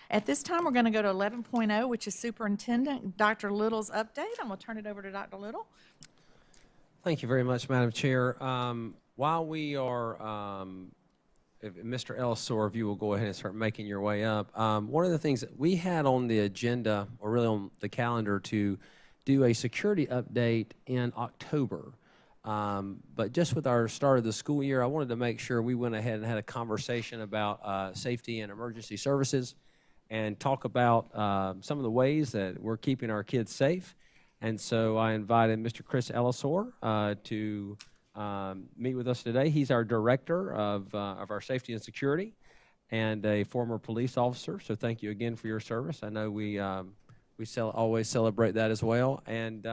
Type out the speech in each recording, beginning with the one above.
At this time, we're going to go to 11.0, which is Superintendent Dr. Little's update. I'm going to turn it over to Dr. Little. Thank you very much, Madam Chair. While we are, if Mr. Ellisor, if you will go ahead and start making your way up, one of the things that we had on the agenda, or really on the calendar, to do a security update in October. But just with our start of the school year, I wanted to make sure we went ahead and had a conversation about safety and emergency services and talk about some of the ways that we're keeping our kids safe. And so I invited Mr. Chris Ellisor to meet with us today. He's our director of our safety and security and a former police officer. So thank you again for your service. I know we always celebrate that as well. And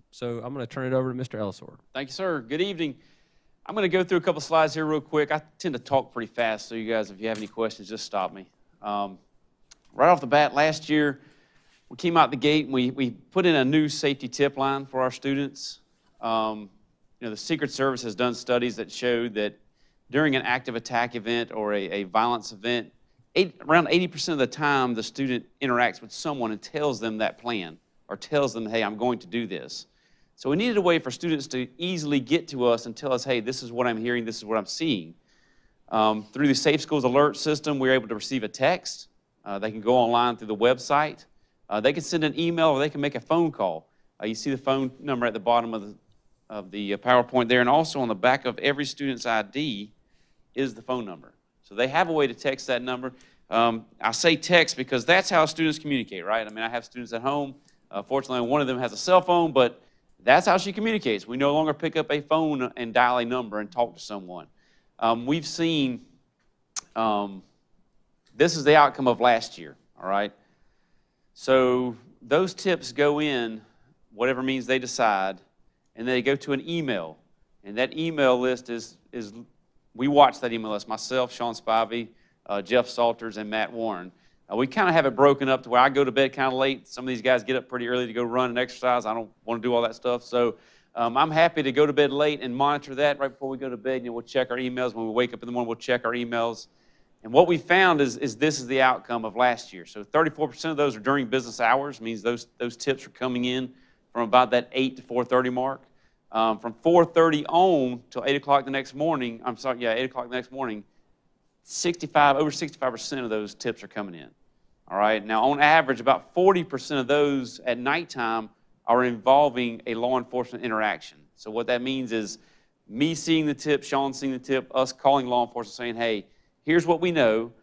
so I'm going to turn it over to Mr. Ellisor. Thank you, sir. Good evening. I'm going to go through a couple slides here real quick. I tend to talk pretty fast, so you guys, if you have any questions, just stop me. Right off the bat, last year, we came out the gate and we put in a new safety tip line for our students. The Secret Service has done studies that showed that during an active attack event or a violence event, around 80% of the time the student interacts with someone and tells them that plan or tells them, hey, I'm going to do this. So we needed a way for students to easily get to us and tell us, hey, this is what I'm hearing, this is what I'm seeing. Through the Safe Schools Alert system, we're able to receive a text. They can go online through the website. They can send an email or they can make a phone call. You see the phone number at the bottom of the PowerPoint there, and also on the back of every student's ID is the phone number. So they have a way to text that number. I say text because that's how students communicate, right? I mean, I have students at home. Fortunately, one of them has a cell phone, but that's how she communicates. We no longer pick up a phone and dial a number and talk to someone. We've seen, this is the outcome of last year, all right? So those tips go in, whatever means they decide, and they go to an email. And that email list is we watch that email list, myself, Sean Spivey, Jeff Salters, and Matt Warren. We kind of have it broken up to where I go to bed kind of late. Some of these guys get up pretty early to go run and exercise. I don't want to do all that stuff. So I'm happy to go to bed late and monitor that right before we go to bed. We'll check our emails. When we wake up in the morning, we'll check our emails. And what we found is this is the outcome of last year. So 34% of those are during business hours, means those tips are coming in from about that 8 to 4:30 mark. From 4:30 on till 8 o'clock the next morning, 8 o'clock the next morning, over 65% of those tips are coming in. All right, now on average, about 40% of those at nighttime are involving a law enforcement interaction. So what that means is me seeing the tip, Sean seeing the tip, us calling law enforcement saying, hey, here's what we know,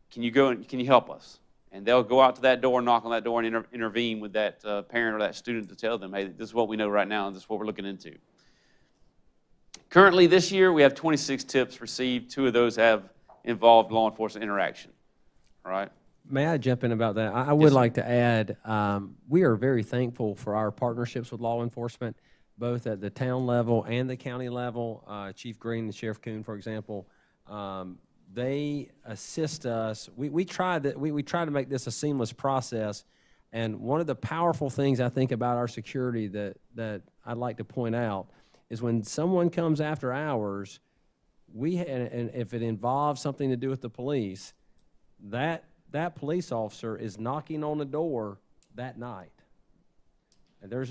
can you help us? And they'll go out to that door, knock on that door, and intervene with that parent or that student to tell them, hey, this is what we know right now, and this is what we're looking into. Currently this year, we have 26 tips received. 2 of those have involved law enforcement interaction. All right? May I jump in about that? I would like to add, we are very thankful for our partnerships with law enforcement, both at the town level and the county level. Chief Green and Sheriff Coon, for example, they assist us. We try to make this a seamless process, and one of the powerful things I think about our security that I'd like to point out is when someone comes after hours, and if it involves something to do with the police, that police officer is knocking on the door that night. And there's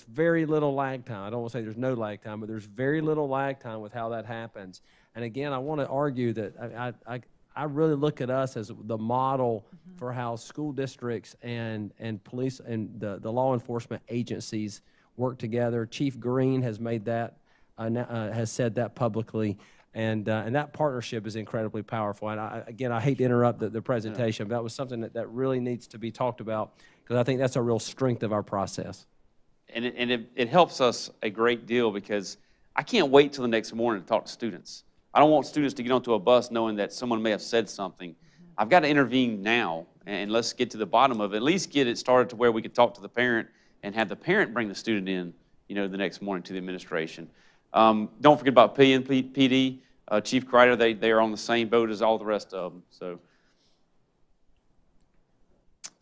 very little lag time. I don't want to say there's no lag time, but there's very little lag time with how that happens. And again, I want to argue that I really look at us as the model for how school districts and police and the law enforcement agencies work together. Chief Green has made that, has said that publicly. And that partnership is incredibly powerful. And again, I hate to interrupt the presentation, but that was something that really needs to be talked about, because I think that's a real strength of our process. And it helps us a great deal, because I can't wait till the next morning to talk to students. I don't want students to get onto a bus knowing that someone may have said something. I've got to intervene now, and let's get to the bottom of it. At least get it started to where we could talk to the parent and have the parent bring the student in, the next morning to the administration. Don't forget about PD. Chief Kreider, they are on the same boat as all the rest of them. So,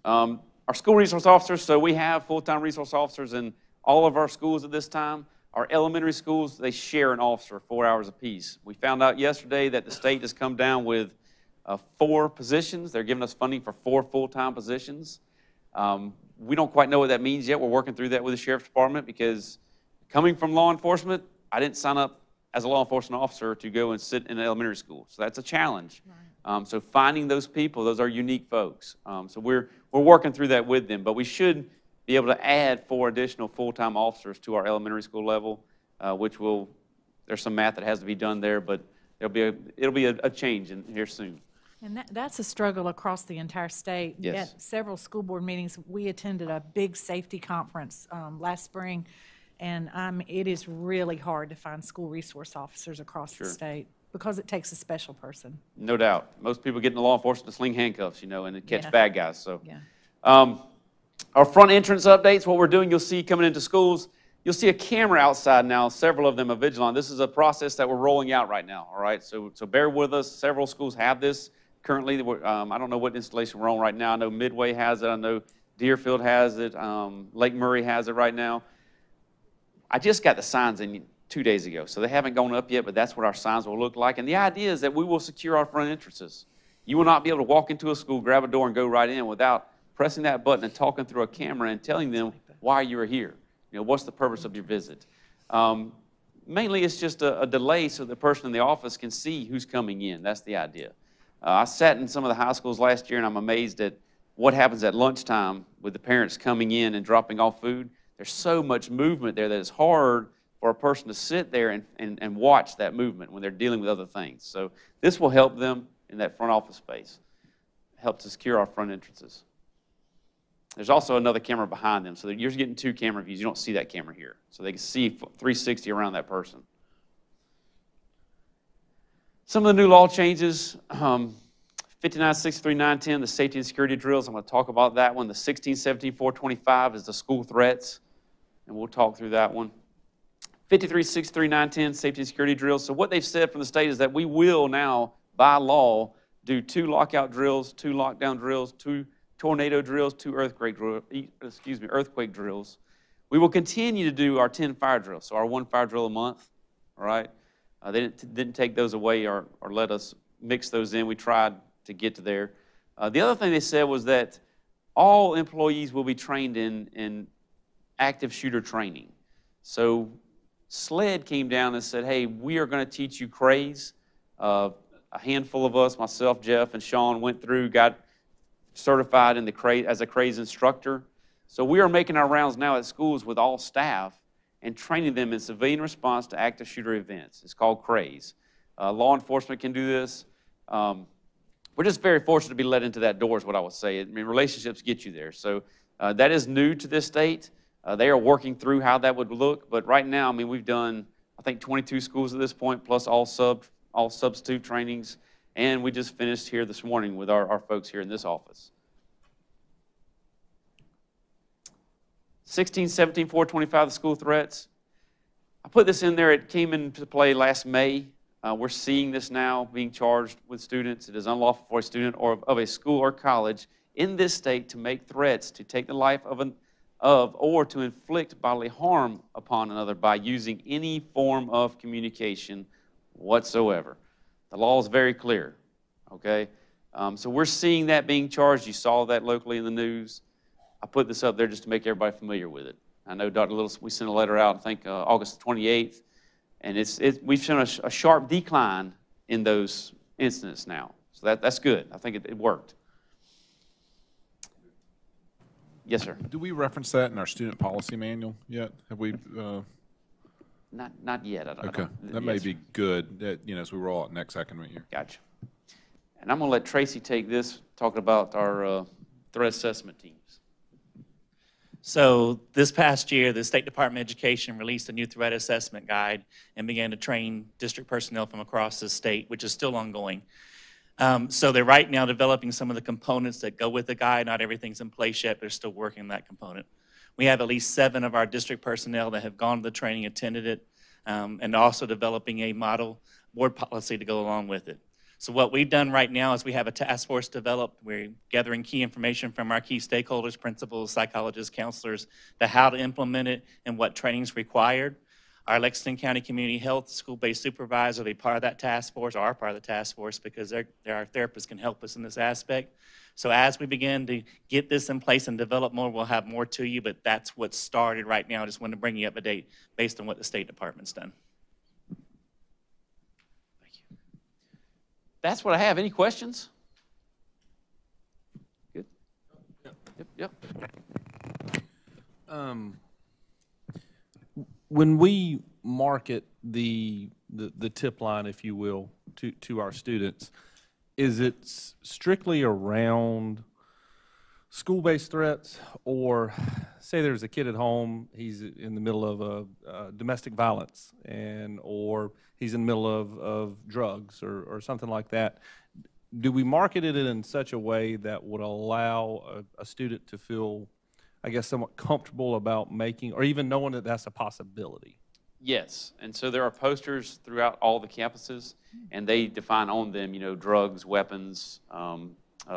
our school resource officers, so we have full-time resource officers in all of our schools at this time. Our elementary schools, they share an officer 4 hours apiece. We found out yesterday that the state has come down with 4 positions. They're giving us funding for 4 full-time positions. We don't quite know what that means yet. We're working through that with the Sheriff's Department because coming from law enforcement, I didn't sign up as a law enforcement officer to go and sit in an elementary school. So that's a challenge. Right. So finding those people, those are unique folks. So we're working through that with them, but we should be able to add 4 additional full-time officers to our elementary school level, which will, there's some math that has to be done there, but it'll be a change here soon. And that's a struggle across the entire state. Yes. At several school board meetings, we attended a big safety conference last spring, and it is really hard to find school resource officers across the state because it takes a special person. No doubt. Most people get into law enforcement to sling handcuffs, and to catch bad guys. So, our front entrance updates, what we're doing, you'll see coming into schools, you'll see a camera outside now, several of them are Vigilon. This is a process that we're rolling out right now, all right? So bear with us. Several schools have this. Currently, I don't know what installation we're on right now. I know Midway has it. I know Deerfield has it. Lake Murray has it right now. I just got the signs in 2 days ago, so they haven't gone up yet, but that's what our signs will look like. And the idea is that we will secure our front entrances. You will not be able to walk into a school, grab a door, and go right in without pressing that button and talking through a camera and telling them why you are here. What's the purpose of your visit? Mainly, it's just a delay so the person in the office can see who's coming in. That's the idea. I sat in some of the high schools last year, and I'm amazed at what happens at lunchtime with the parents coming in and dropping off food. There's so much movement there that it's hard for a person to sit there and watch that movement when they're dealing with other things. So this will help them in that front office space, help to secure our front entrances. There's also another camera behind them, so that you're getting 2 camera views. You don't see that camera here, so they can see 360 around that person. Some of the new law changes, 59, 63, 910, the safety and security drills. I'm going to talk about that one. The 16, 17, 425 is the school threats, and we'll talk through that one. 53, 63, 910, safety and security drills. So what they've said from the state is that we will now, by law, do 2 lockout drills, 2 lockdown drills, 2 tornado drills, 2 earthquake drills. We will continue to do our 10 fire drills, so our 1 fire drill a month, all right? They didn't take those away or let us mix those in. We tried to get to there. The other thing they said was that all employees will be trained in active shooter training. So SLED came down and said, hey, we are going to teach you craze. A handful of us, myself, Jeff, and Sean, went through, got certified in as a craze instructor. So we are making our rounds now at schools with all staff and training them in civilian response to active shooter events. It's called craze. Law enforcement can do this. We're just very fortunate to be let into that door is what I would say. I mean, relationships get you there. So that is new to this state. They are working through how that would look. But right now, I mean, we've done, I think, 22 schools at this point, plus all substitute trainings. And we just finished here this morning with our folks here in this office. 16, 17, 425, the school threats. I put this in there. It came into play last May. We're seeing this now being charged with students. It is unlawful for a student or of a school or college in this state to make threats to take the life of or to inflict bodily harm upon another by using any form of communication whatsoever. The law is very clear, okay? So we're seeing that being charged. You saw that locally in the news. I put this up there just to make everybody familiar with it. I know Dr. Little, we sent a letter out, I think August 28th, and we've shown a sharp decline in those incidents now. So that's good. I think it worked. Yes, sir. Do we reference that in our student policy manual yet? Have we? Not yet. Okay, that may be good. As we roll out next academic year. Gotcha. And I'm going to let Tracy take this, talking about our threat assessment teams. So this past year, the State Department of Education released a new threat assessment guide and began to train district personnel from across the state, which is still ongoing. So they're right now developing some of the components that go with the guide. Not everything's in place yet. They're still working on that component. We have at least 7 of our district personnel that have gone to the training, attended it, and also developing a model board policy to go along with it. So what we've done right now is we have a task force developed. We're gathering key information from our key stakeholders, principals, psychologists, counselors, to how to implement it and what training is required. Our Lexington County Community Health School-Based Supervisor will be part of that task force, or are part of the task force, because they're our therapists can help us in this aspect. So as we begin to get this in place and develop more, we'll have more to you, but that's what's started right now. I just wanted to bring you up to date based on what the State Department's done. Thank you. That's what I have. Any questions? Good? Yep. When we market the tip line, if you will, to our students, is it strictly around school-based threats, or say there's a kid at home, he's in the middle of a domestic violence, or he's in the middle of drugs or something like that? Do we market it in such a way that would allow a student to feel, I guess, somewhat comfortable about making, or even knowing that that's a possibility? Yes, and so there are posters throughout all the campuses, and they define on them, drugs, weapons,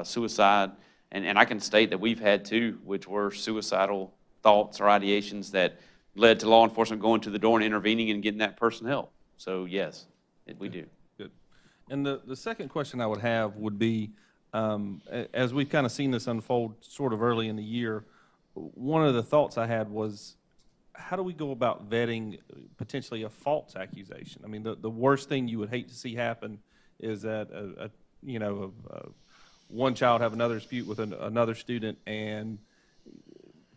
suicide, and I can state that we've had two, which were suicidal thoughts or ideations that led to law enforcement going to the door and intervening and getting that person help. So yes, we do. Good. And the second question I would have would be, as we've kind of seen this unfold sort of early in the year, one of the thoughts I had was, how do we go about vetting potentially a false accusation? I mean, the worst thing you would hate to see happen is that one child have another dispute with another student and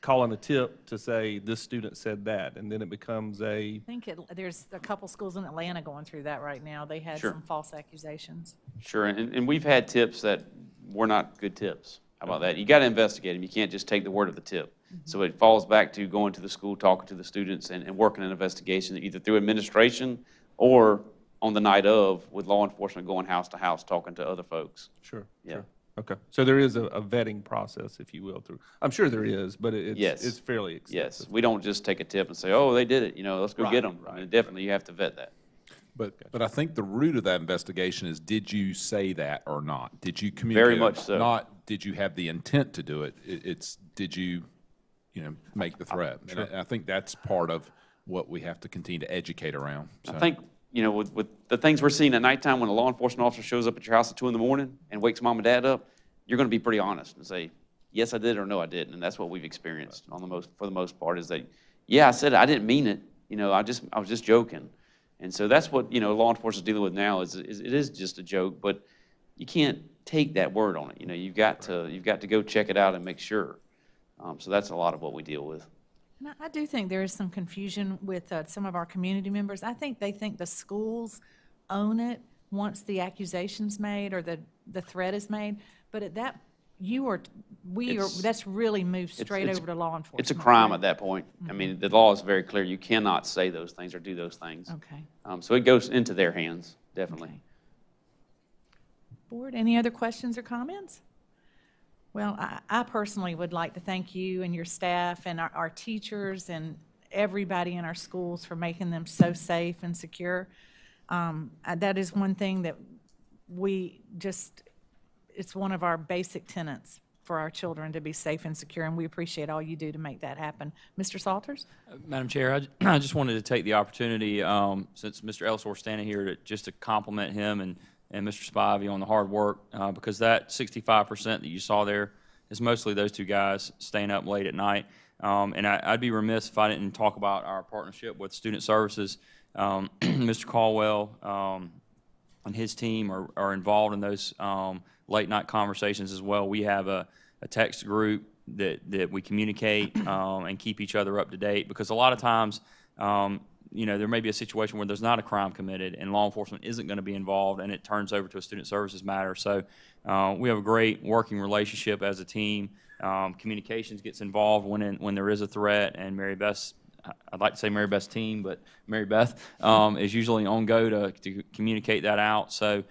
calling a tip to say this student said that, and then it becomes I think there's a couple schools in Atlanta going through that right now. They had Sure. some false accusations. Sure, and we've had tips that were not good tips. How about that? You got to investigate them. You can't just take the word of the tip. So it falls back to going to the school, talking to the students, and working an investigation either through administration or on the night of with law enforcement going house to house, talking to other folks. Sure. Yeah. Sure. Okay. So there is a vetting process, if you will, through. I'm sure there is, but Yes. it's fairly extensive. Yes, we don't just take a tip and say, oh, they did it, let's go get them. Right, I mean, definitely, you have to vet that. But I think the root of that investigation is, did you say that or not? Did you communicate? Very much so. Not, did you have the intent to do it? It's, did you, make the threat? And I think that's part of what we have to continue to educate around. So. I think, with the things we're seeing at nighttime, when a law enforcement officer shows up at your house at 2 in the morning and wakes mom and dad up, you're going to be pretty honest and say, yes, I did, or no, I didn't. And that's what we've experienced for the most part, is that, yeah, I said it, I didn't mean it. I was just joking. And so that's what, law enforcement is dealing with now, is it is just a joke, but you can't take that word on it. You've got to go check it out and make sure. So that's a lot of what we deal with. And I do think there is some confusion with some of our community members. I think they think the schools own it once the accusation's made or the threat is made. But at that, that's really moved straight over to law enforcement. It's a crime right? at that point. I mean, the law is very clear. You cannot say those things or do those things. Okay. So it goes into their hands, definitely. Okay. Board, any other questions or comments? Well, I personally would like to thank you and your staff and our teachers and everybody in our schools for making them so safe and secure. That is one thing that it's one of our basic tenets for our children, to be safe and secure, and we appreciate all you do to make that happen. Mr. Salters? Madam Chair, I just wanted to take the opportunity, since Mr. Elsor's standing here, just to compliment him and Mr. Spivey on the hard work, because that 65% that you saw there is mostly those two guys staying up late at night. And I'd be remiss if I didn't talk about our partnership with Student Services. Mr. Caldwell and his team are involved in those late night conversations as well. We have a text group that we communicate and keep each other up to date, because a lot of times there may be a situation where there's not a crime committed and law enforcement isn't going to be involved, and it turns over to a student services matter. So we have a great working relationship as a team. Communications gets involved when there is a threat, and Mary Beth's, I'd like to say Mary Beth's team, but Mary Beth is usually on go to communicate that out. So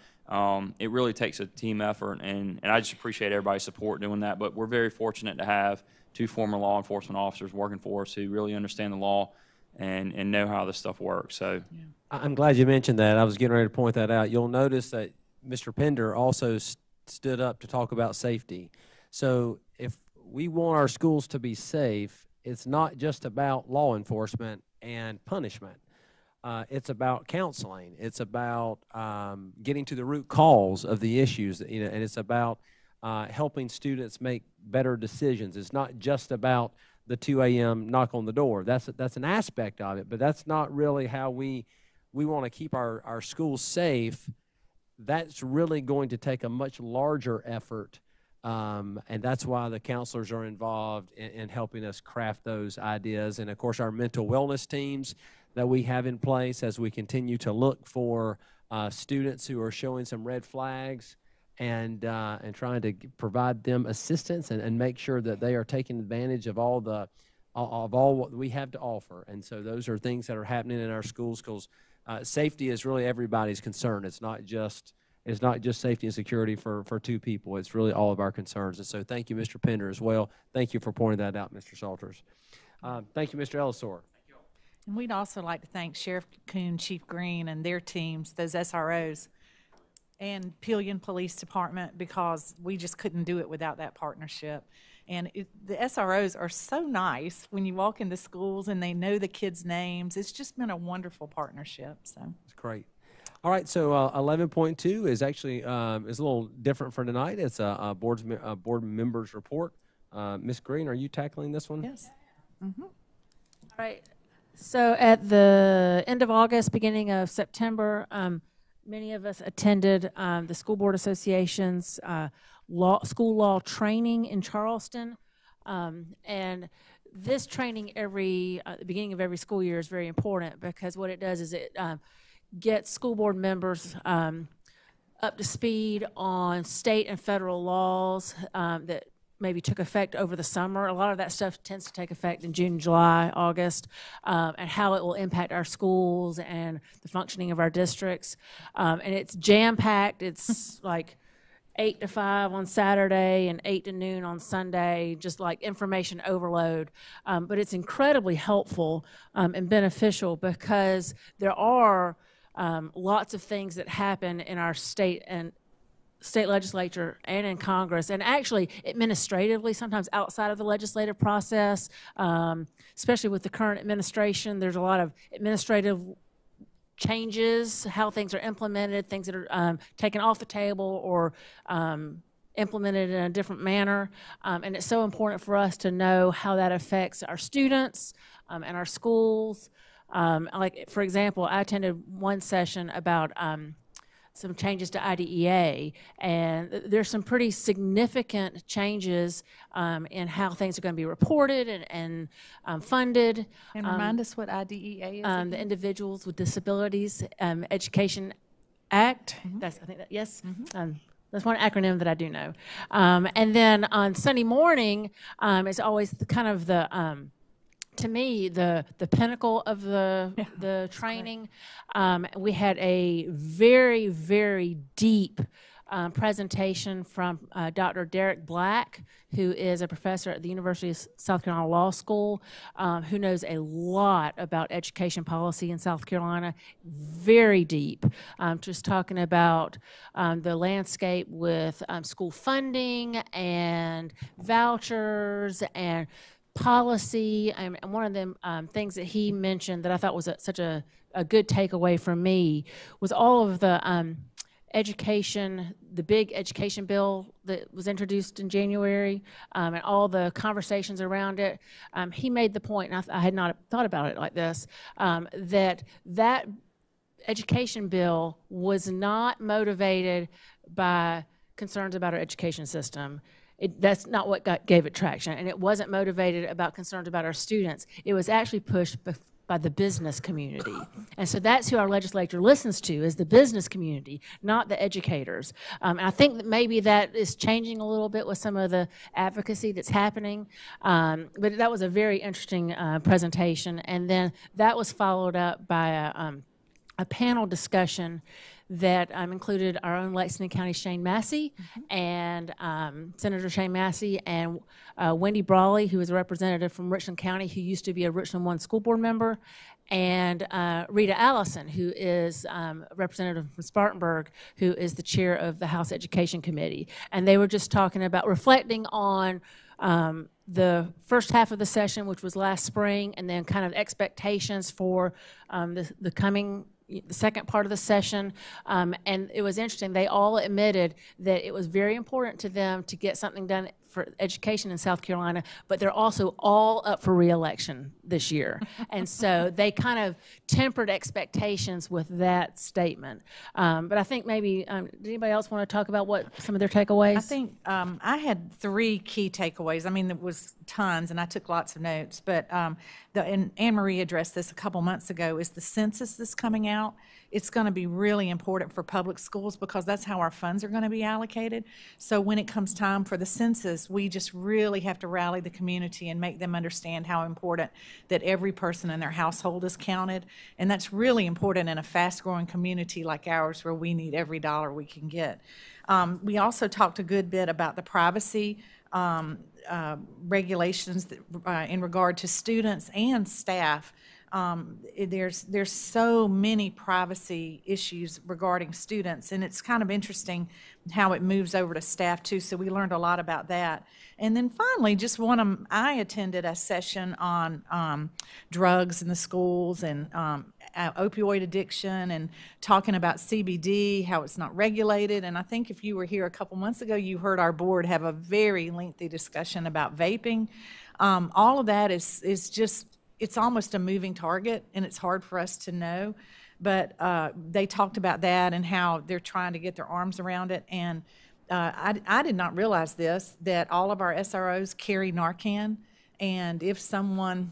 it really takes a team effort, and I just appreciate everybody's support doing that. But we're very fortunate to have two former law enforcement officers working for us who really understand the law and know how this stuff works. So I'm glad you mentioned that. I was getting ready to point that out. You'll notice that Mr. Pender also stood up to talk about safety. So if we want our schools to be safe, it's not just about law enforcement and punishment. it's about counseling. It's about getting to the root cause of the issues, and it's about helping students make better decisions. It's not just about the 2 a.m. knock on the door. That's an aspect of it, but that's not really how we want to keep our schools safe. That's really going to take a much larger effort, and that's why the counselors are involved in helping us craft those ideas. And of course, our mental wellness teams that we have in place as we continue to look for students who are showing some red flags, and trying to provide them assistance and make sure that they are taking advantage of all what we have to offer. And so those are things that are happening in our schools, because safety is really everybody's concern. It's not just safety and security for two people. It's really all of our concerns. And so thank you, Mr. Pender, as well. Thank you for pointing that out, Mr. Salters. Thank you, Mr. Ellisor. And we'd also like to thank Sheriff Coon, Chief Green, and their teams, those SROs, and Pillion Police Department, because we just couldn't do it without that partnership. And the SROs are so nice when you walk into schools and they know the kids' names. It's just been a wonderful partnership. So It's great. All right, so 11.2 is actually is a little different for tonight. It's a board members report. Ms. Green, are you tackling this one? yes. All right. So at the end of August, beginning of September, many of us attended the School Board Association's school law training in Charleston. And this training at the beginning of every school year is very important, because what it does is it gets school board members up to speed on state and federal laws that maybe took effect over the summer. A lot of that stuff tends to take effect in June, July, August, and how it will impact our schools and the functioning of our districts. And it's jam-packed. It's like 8 to 5 on Saturday and 8 to noon on Sunday, just like information overload. But it's incredibly helpful and beneficial, because there are lots of things that happen in our state legislature and in Congress, and actually administratively, sometimes outside of the legislative process, especially with the current administration. There's a lot of administrative changes, how things are implemented, things that are taken off the table or implemented in a different manner. And it's so important for us to know how that affects our students and our schools. Like, for example, I attended one session about some changes to IDEA, and there's some pretty significant changes in how things are going to be reported and funded. And remind us what IDEA is. The Individuals with Disabilities Education Act. I think that, yes. That's one acronym that I do know. And then on Sunday morning, it's always kind of the to me, the pinnacle of the training. We had a very, very deep presentation from Dr. Derek Black, who is a professor at the University of South Carolina Law School, who knows a lot about education policy in South Carolina, very deep, just talking about the landscape with school funding and vouchers and policy. And one of the things that he mentioned that I thought was such a good takeaway from me was all of the education, the big education bill that was introduced in January, and all the conversations around it. He made the point, and I had not thought about it like this, that education bill was not motivated by concerns about our education system. That's not what gave it traction, and it wasn't motivated about concerns about our students. It was actually pushed by the business community. And so that's who our legislature listens to, is the business community, not the educators. And I think that maybe that is changing a little bit with some of the advocacy that's happening. But that was a very interesting presentation. And then that was followed up by a panel discussion that included our own Lexington County Shane Massey and Senator Shane Massey and Wendy Brawley, who is a representative from Richland County, who used to be a Richland 1 school board member, and Rita Allison, who is a representative from Spartanburg, who is the chair of the House Education Committee. And they were just talking about reflecting on the first half of the session, which was last spring, and then kind of expectations for the second part of the session. And it was interesting. They all admitted that it was very important to them to get something done for education in South Carolina, but they're also all up for re-election this year. And so they kind of tempered expectations with that statement. But I think maybe, did anybody else want to talk about what some of their takeaways? I think I had 3 key takeaways. I mean, there was tons, and I took lots of notes. But and Anne Marie addressed this a couple months ago, is the census that's coming out. It's going to be really important for public schools because that's how our funds are going to be allocated. So when it comes time for the census, we just really have to rally the community and make them understand how important that every person in their household is counted. And that's really important in a fast-growing community like ours where we need every dollar we can get. We also talked a good bit about the privacy regulations that, in regard to students and staff. There's so many privacy issues regarding students, and it's kind of interesting how it moves over to staff too, so we learned a lot about that. And then finally, I attended a session on drugs in the schools and opioid addiction, and talking about CBD, how it's not regulated. And I think if you were here a couple months ago, you heard our board have a very lengthy discussion about vaping. All of that is just, it's almost a moving target, and it's hard for us to know. But they talked about that and how they're trying to get their arms around it. And I did not realize this, that all of our SROs carry Narcan. And if someone,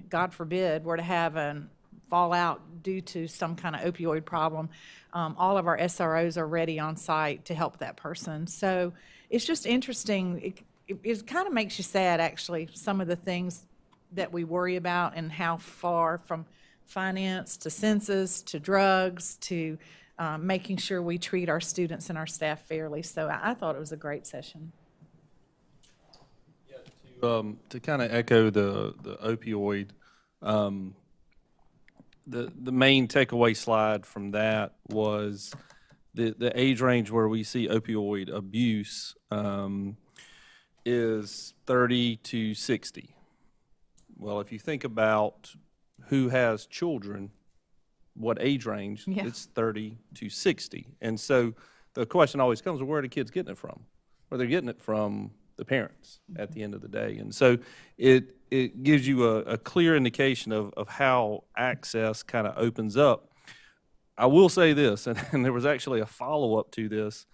God forbid, were to have a fallout due to some kind of opioid problem, all of our SROs are ready on site to help that person. So it's just interesting. It kind of makes you sad, actually, some of the things that we worry about and how far from finance to census to drugs to making sure we treat our students and our staff fairly. So I thought it was a great session. To kind of echo the opioid, the main takeaway slide from that was the age range where we see opioid abuse is 30 to 60. Well, if you think about who has children, what age range, Yeah. It's 30 to 60. And so the question always comes, well, where are the kids getting it from? Well, they're getting it from the parents at the end of the day. And so it gives you a clear indication of how access kind of opens up. I will say this, and there was actually a follow-up to this.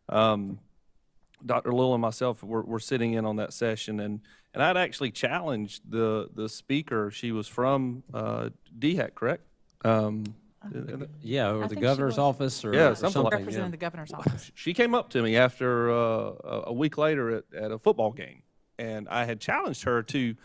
Dr. Lill and myself were sitting in on that session, and I'd actually challenged the speaker. She was from DHEC, correct? Yeah, or I the think she governor's was. office or, Yeah, or something like- something. Representing Yeah. the governor's office. She came up to me after a week later at a football game, and I had challenged her to,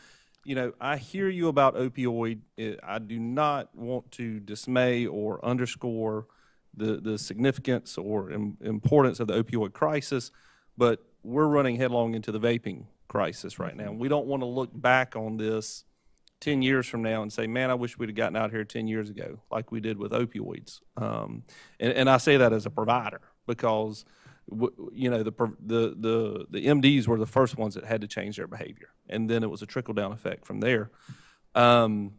I hear you about opioid. I do not want to dismay or underscore the significance or importance of the opioid crisis, but we're running headlong into the vaping crisis right now. We don't want to look back on this 10 years from now and say, man, I wish we'd have gotten out here 10 years ago like we did with opioids. And I say that as a provider because, the MDs were the first ones that had to change their behavior. And then it was a trickle-down effect from there. And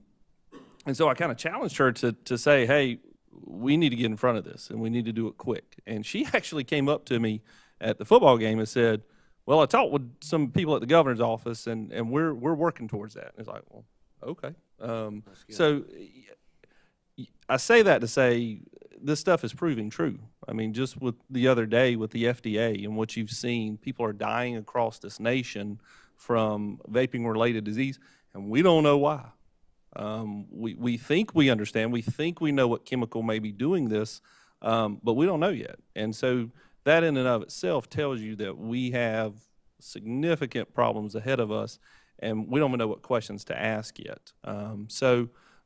so I kind of challenged her to say, hey, we need to get in front of this, and we need to do it quick. And she actually came up to me at the football game and said, well, I talked with some people at the governor's office, and we're working towards that. And it's like, well, okay. So I say that to say this stuff is proving true. I mean, just with the other day with the FDA and what you've seen, people are dying across this nation from vaping-related disease, and we don't know why. We think we understand. We think we know what chemical may be doing this, but we don't know yet. And so that in and of itself tells you that we have significant problems ahead of us, and we don't even know what questions to ask yet.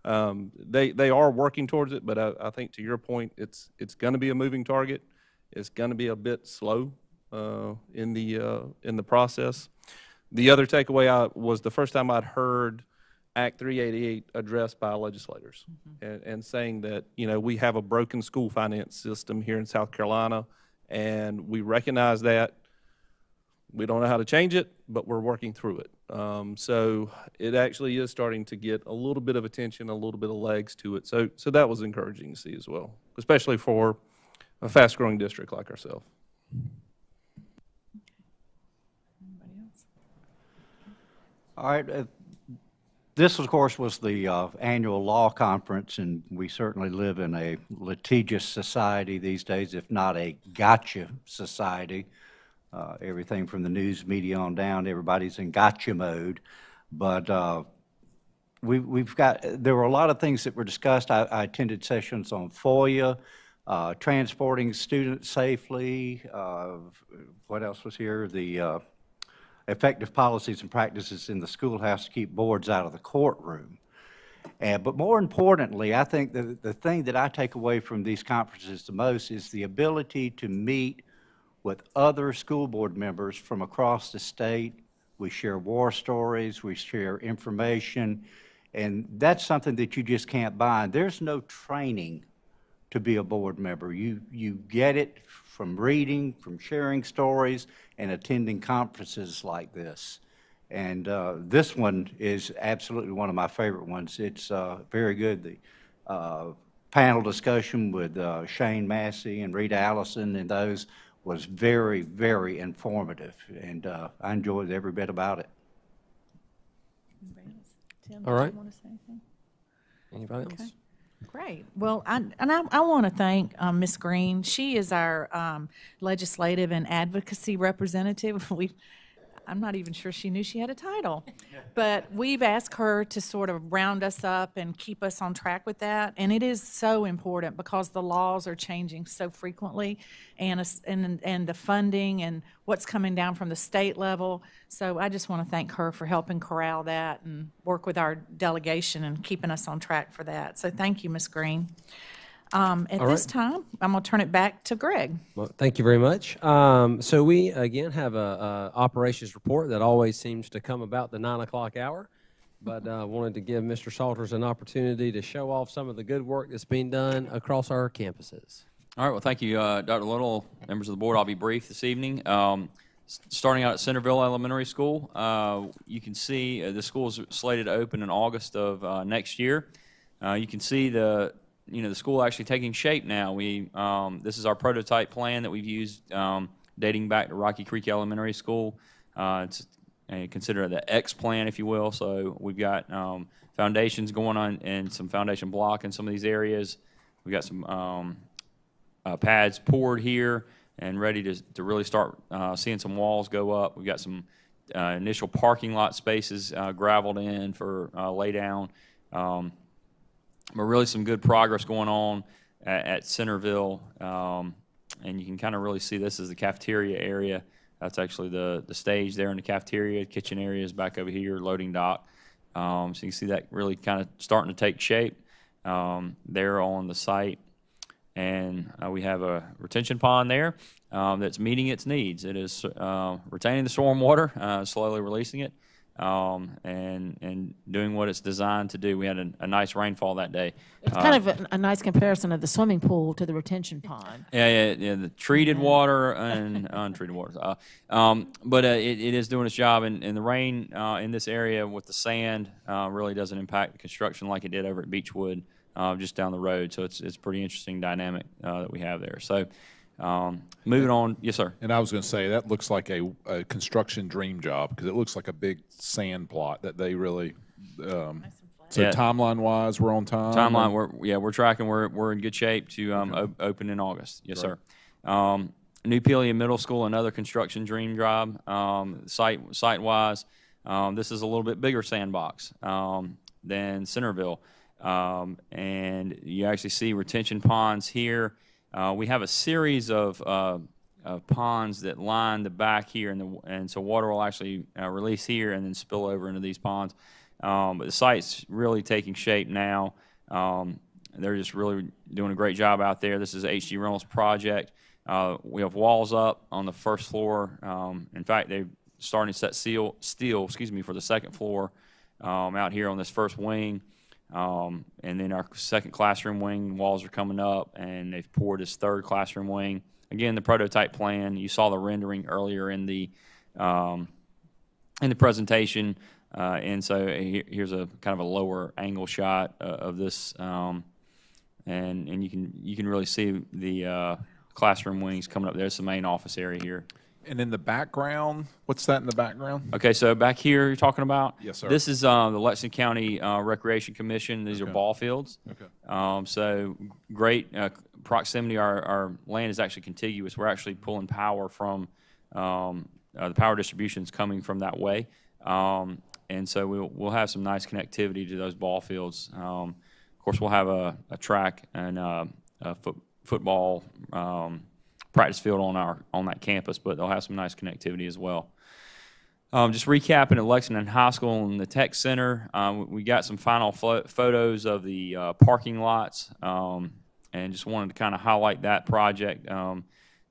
They are working towards it, but I think to your point, it's going to be a moving target. It's going to be a bit slow in the process. The other takeaway was the first time I'd heard Act 388 addressed by legislators, and saying that we have a broken school finance system here in South Carolina, and we recognize that. We don't know how to change it, but we're working through it. So it actually is starting to get a little bit of attention, a little bit of legs to it. So that was encouraging to see as well, especially for a fast-growing district like ourselves. All right. This, of course, was the annual law conference, and we certainly live in a litigious society these days, if not a gotcha society. Everything from the news media on down, everybody's in gotcha mode. But there were a lot of things that were discussed. I attended sessions on FOIA, transporting students safely. What else was here? The effective policies and practices in the schoolhouse to keep boards out of the courtroom. But more importantly, I think the thing that I take away from these conferences the most is the ability to meet with other school board members from across the state. We share war stories, we share information, and that's something that you just can't buy. There's no training to be a board member. You get it from reading, from sharing stories, and attending conferences like this. And this one is absolutely one of my favorite ones. It's very good. The panel discussion with Shane Massey and Rita Allison and those was very, very informative, and I enjoyed every bit about it. Tim, All right. did you want to say anything? Anybody else? Okay. Great. Well, I want to thank Ms. Green. She is our legislative and advocacy representative. I'm not even sure she knew she had a title, but we've asked her to sort of round us up and keep us on track with that. And it is so important because the laws are changing so frequently, and the funding and what's coming down from the state level. So I just want to thank her for helping corral that and work with our delegation and keeping us on track for that. So thank you, Ms. Green. At this time, I'm going to turn it back to Greg. Well, thank you very much. So we, again, have a operations report that always seems to come about the 9 o'clock hour, but wanted to give Mr. Salters an opportunity to show off some of the good work that's being done across our campuses. All right, well, thank you, Dr. Little, members of the board. I'll be brief this evening. Starting out at Centerville Elementary School, you can see the school is slated to open in August of next year. You can see the school actually taking shape now. This is our prototype plan that we've used dating back to Rocky Creek Elementary School. It's considered the X plan, if you will. So we've got foundations going on and some foundation block in some of these areas. We've got some pads poured here and ready to really start seeing some walls go up. We've got some initial parking lot spaces graveled in for lay down. But really some good progress going on at Centerville, and you can kind of really see this is the cafeteria area. That's actually the stage there in the cafeteria. Kitchen area is back over here, loading dock. So you can see that really kind of starting to take shape there on the site. And we have a retention pond there that's meeting its needs. It is retaining the storm water, slowly releasing it. And doing what it's designed to do. We had a nice rainfall that day. It's kind of a nice comparison of the swimming pool to the retention pond. Yeah, the treated water and untreated water. But it is doing its job, and the rain in this area with the sand really doesn't impact the construction like it did over at Beechwood just down the road. So it's a pretty interesting dynamic that we have there. So moving on. Yes, sir. And I was going to say, that looks like a construction dream job, because it looks like a big sand plot that they really, so Yeah. timeline-wise, we're on time? Timeline, we're tracking. We're in good shape to open in August. Yes, Right. sir. New Peoria Middle School, another construction dream job. Site-wise, this is a little bit bigger sandbox than Centerville. And you actually see retention ponds here. We have a series of ponds that line the back here, and so water will actually release here and then spill over into these ponds. But the site's really taking shape now. They're just really doing a great job out there. This is a HG Reynolds project. We have walls up on the first floor. In fact, they're starting to set steel, for the second floor out here on this first wing. And then our second classroom wing walls are coming up, and they've poured this third classroom wing. Again, the prototype plan, you saw the rendering earlier in the in the presentation. And so here's a kind of a lower angle shot of this, and you can really see the classroom wings coming up there. It's the main office area here. And in the background, what's that in the background? Okay, so back here you're talking about? Yes, sir. This is the Lexington County Recreation Commission. These are ball fields. Okay. So great proximity. Our land is actually contiguous. We're actually pulling power from the power distributions coming from that way. And so we'll have some nice connectivity to those ball fields. Of course, we'll have a track and a football practice field on that campus, but they'll have some nice connectivity as well. Just recapping at Lexington High School and the Tech Center, we got some final photos of the parking lots, and just wanted to kind of highlight that project.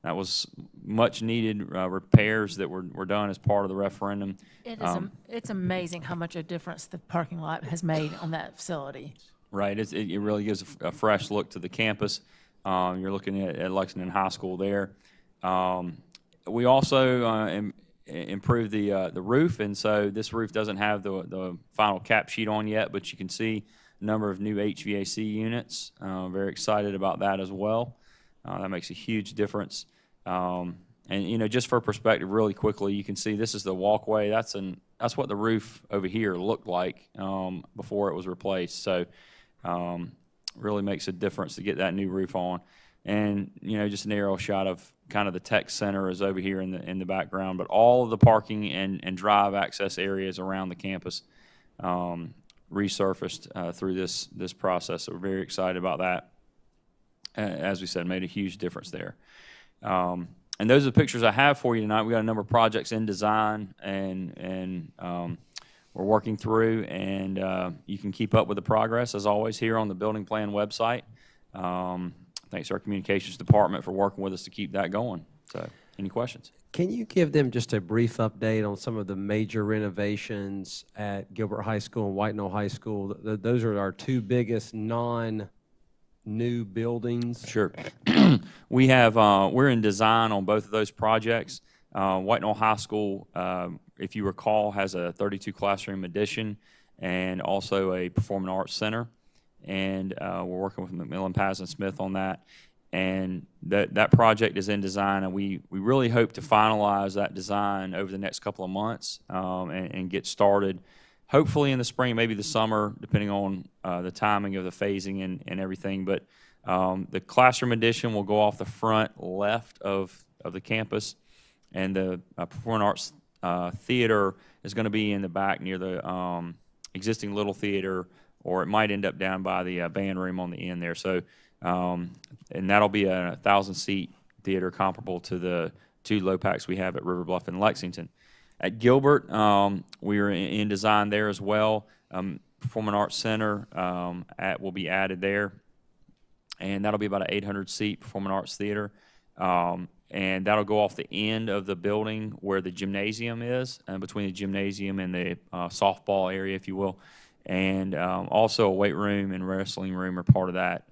That was much needed repairs that were done as part of the referendum. It's amazing how much a difference the parking lot has made on that facility. Right, it really gives a fresh look to the campus. You're looking at Lexington High School there. We also improved the roof, and so this roof doesn't have the final cap sheet on yet, but you can see a number of new HVAC units. Very excited about that as well. That makes a huge difference. And just for perspective, really quickly, you can see this is the walkway. That's what the roof over here looked like before it was replaced. So really makes a difference to get that new roof on. And just an aerial shot of kind of the tech center is over here in the background, but all of the parking and drive access areas around the campus resurfaced through this process. So we're very excited about that. As we said, made a huge difference there. And those are the pictures I have for you tonight. We got a number of projects in design and we're working through, and you can keep up with the progress as always here on the building plan website. Thanks to our communications department for working with us to keep that going. So, any questions? Can you give them just a brief update on some of the major renovations at Gilbert High School and White Knoll High School? Those are our two biggest non-new buildings. Sure. We have, we're in design on both of those projects. White Knoll High School, if you recall, has a 32 classroom addition and also a performing arts center. And we're working with McMillan Paz and Smith on that. And that project is in design, and we really hope to finalize that design over the next couple of months and get started, hopefully in the spring, maybe the summer, depending on the timing of the phasing and everything. But the classroom addition will go off the front left of the campus, and the performing arts theater is going to be in the back near the existing little theater, or it might end up down by the band room on the end there. So, and that'll be a 1,000-seat theater comparable to the two low packs we have at River Bluff and Lexington. At Gilbert, we are in design there as well. Performing Arts Center will be added there, and that'll be about an 800-seat performing arts theater. And that'll go off the end of the building where the gymnasium is, between the gymnasium and the softball area, if you will. And also a weight room and wrestling room are part of that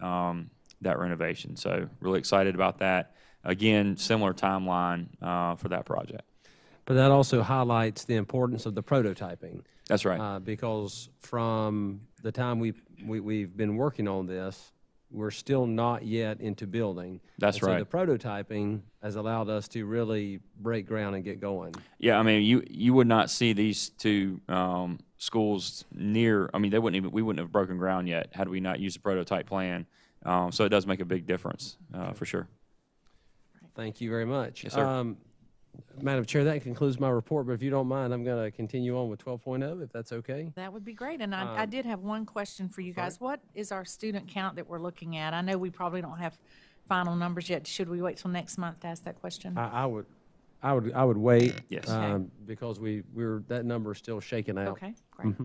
renovation. So really excited about that. Again, similar timeline for that project. But that also highlights the importance of the prototyping. That's right. Because from the time we've been working on this, we're still not yet into building. That's right. So the prototyping has allowed us to really break ground and get going. Yeah, I mean, you would not see these two schools near. I mean, we wouldn't have broken ground yet had we not used a prototype plan. So it does make a big difference for sure. Thank you very much. Yes, sir. Madam Chair, that concludes my report, but if you don't mind, I'm going to continue on with 12.0, if that's okay. That would be great. And I did have one question for you guys. What is our student count that we're looking at? I know we probably don't have final numbers yet. Should we wait till next month to ask that question? I would wait. Yes. Because that number is still shaking out. Okay, great.